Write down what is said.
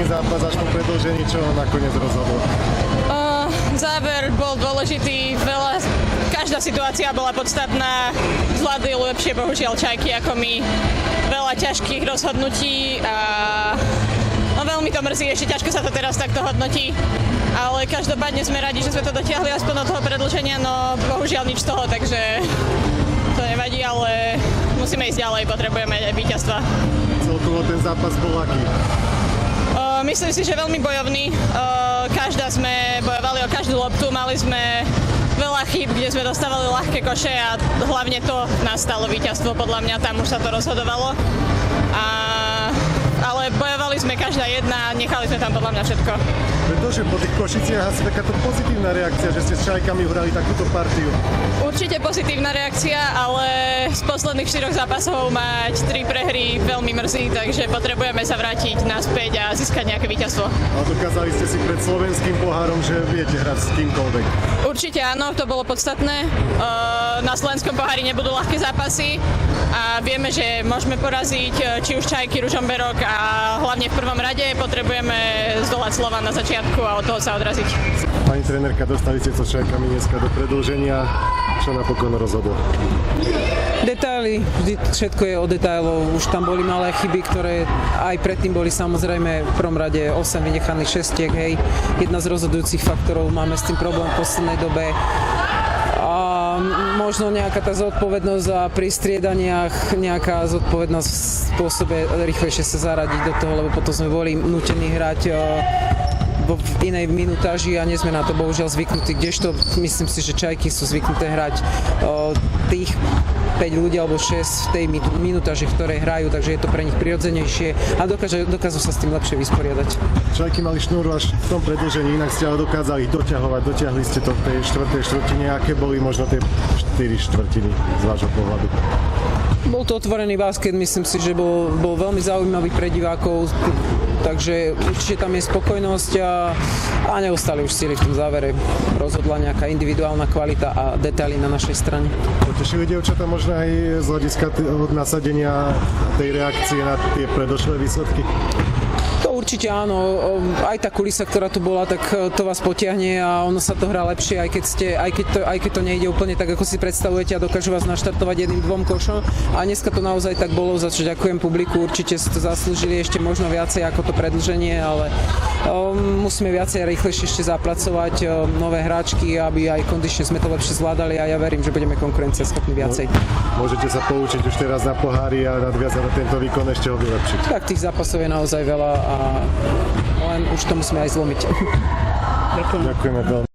zápas až po predĺžení, čo nakoniec rozhodol? Záver bol dôležitý, každá situácia bola podstatná, zvládli lepšie bohužiaľ Čajky ako my, veľa ťažkých rozhodnutí a veľmi to mrzí, ešte ťažko sa to teraz takto hodnotí, ale každopádne sme radi, že sme to dotiahli aspoň do toho predĺženia, no bohužiaľ nič z toho, takže to nevadí, ale musíme ísť ďalej, potrebujeme víťazstva. Celkovo ten zápas bol aký? Myslím si, že veľmi bojovný. Každá sme bojovali o každú loptu, mali sme veľa chýb, kde sme dostávali ľahké koše a hlavne to nás stalo víťazstvo, podľa mňa tam už sa to rozhodovalo. Ale bojovali sme každá jedna a nechali sme tam podľa mňa všetko. Pretože po tých Košiciach asi takáto pozitívna reakcia, že ste s Čajkami uhrali takúto partiu. Určite pozitívna reakcia, ale z posledných 4 zápasov mať 3 prehry veľmi mrzí, takže potrebujeme sa vrátiť naspäť a získať nejaké víťazstvo. Ale dokázali ste si pred slovenským pohárom, že viete hrať s kýmkoľvek. Určite áno, to bolo podstatné. Na slovenskom pohári nebudú ľahké zápasy a vieme, že môžeme poraziť či už Čajky, Ružomberok a hlavne v prvom rade potrebujeme zdolať Slovan na začiatku a od toho sa odraziť. Pani trénerka, dostali ste so Čajkami dneska do predĺženia. Čo napokon rozhodol? Detaily, vždy všetko je o detailov. Už tam boli malé chyby, ktoré aj predtým boli samozrejme v prvom rade 8 vynechaných 6, hej. Jedna z rozhodujúcich faktorov, máme s tým problém v poslednej dobe. A možno nejaká tá zodpovednosť a pri striedaniach, nejaká zodpovednosť v spôsobe rýchlejšie sa zaradiť do toho, lebo potom sme boli nútení hrať v inej minutáži a nie sme na to bohužiaľ zvyknutí, kdežto myslím si, že Čajky sú zvyknuté hrať tých 5 ľudí alebo 6 v tej minutáži, v ktorej hrajú, takže je to pre nich prirodzenejšie a dokážu sa s tým lepšie vysporiadať. Čajky mali šnúru až v tom predĺžení, inak ste ale dokázali doťahovať, dotiahli ste to v tej štvrtej štvrtine. Aké boli možno tie 4 štvrtiny z vášho pohľadu? Bol to otvorený basket, myslím si, že bol veľmi zaujímavý pre divákov, takže určite tam je spokojnosť a neostali už síly v tom závere. Rozhodla nejaká individuálna kvalita a detaily na našej strane. Potešili dievčatá možno aj z hľadiska od nasadenia tej reakcie na tie predošlé výsledky? To určite áno, aj tá kulisa, ktorá tu bola, tak to vás potiahne a ono sa to hrá lepšie, aj keď to nejde úplne tak, ako si predstavujete a dokážu vás naštartovať 1-2 košom. A dneska to naozaj tak bolo, za čo ďakujem publiku, určite si to zaslúžili ešte možno viacej ako to predĺženie, ale musíme viacej a rýchlejšie ešte zapracovať nové hráčky, aby aj kondične sme to lepšie zvládali a ja verím, že budeme konkurencieschopní viacej. Môžete sa poučiť už teraz na pohári a nadviazať na tento výkon ešte ho vylepšiť. Tak tých zápasov je naozaj veľa a len už to musíme aj zlomiť. Ďakujeme veľmi.